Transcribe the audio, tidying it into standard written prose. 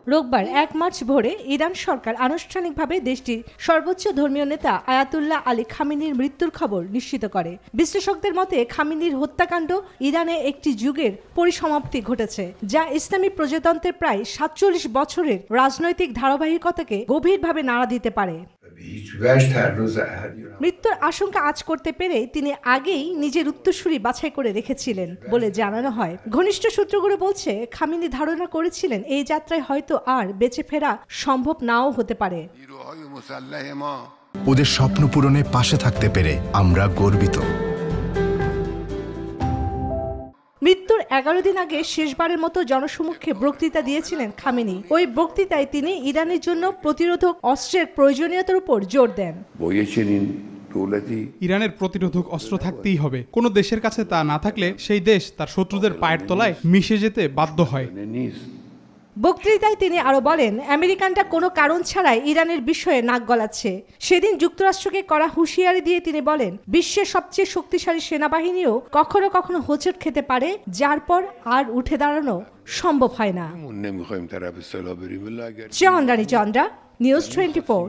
রোববার 1 মার্চ ভোরে ইরান সরকার আনুষ্ঠানিকভাবে দেশটির সর্বোচ্চ ধর্মীয় নেতা আয়াতুল্লাহ আলী খামেনির মৃত্যুর খবর নিশ্চিত করে। বিশ্লেষকদের মতে খামেনির হত্যাকাণ্ড ইরানে একটি যুগের পরিসমাপ্তি ঘটেছে, যা ইসলামী প্রজাতন্ত্রের প্রায় 47 বছরের রাজনৈতিক ধারাবাহিকতাকে গভীরভাবে নাড়া দিতে পারে। মৃত্যুর আশঙ্কা আঁচ করতে পেরে তিনি আগেই নিজের উত্তরসূরি বাছাই করে রেখেছিলেন বলে জানানো হয়। ঘনিষ্ঠ সূত্রগুলো বলছে, খামেনি ধারণা করেছিলেন এই যাত্রায় হয়তো আর বেঁচে ফেরা সম্ভব নাও হতে পারে। ওদের স্বপ্ন পূরণে পাশে থাকতে পেরে আমরা গর্বিত। মৃত্যুর 11 দিন আগে শেষবারের মতো জনসমক্ষে বক্তৃতা দিয়েছিলেন খামেনি। ওই বক্তৃতায় তিনি ইরানের জন্য প্রতিরোধক অস্ত্রের প্রয়োজনীয়তার উপর জোর দেন। ইরানের প্রতিরোধক অস্ত্র থাকতেই হবে। কোনো দেশের কাছে তা না থাকলে সেই দেশ তার শত্রুদের পায়ের তলায় মিশে যেতে বাধ্য হয়। বক্তৃতায় তিনি আরো বলেন, আমেরিকানরা কোনো কারণ ছাড়াই ইরানের বিষয়ে নাক গলাচ্ছে। সেদিন যুক্তরাষ্ট্রকে করা হুঁশিয়ারি দিয়ে তিনি বলেন, বিশ্বের সবচেয়ে শক্তিশালী সেনাবাহিনীও কখনো কখনো হোঁচট খেতে পারে, যার পর আর উঠে দাঁড়ানো সম্ভব হয় না। চন্দ্রানী চন্দ্রা, নিউজ 24।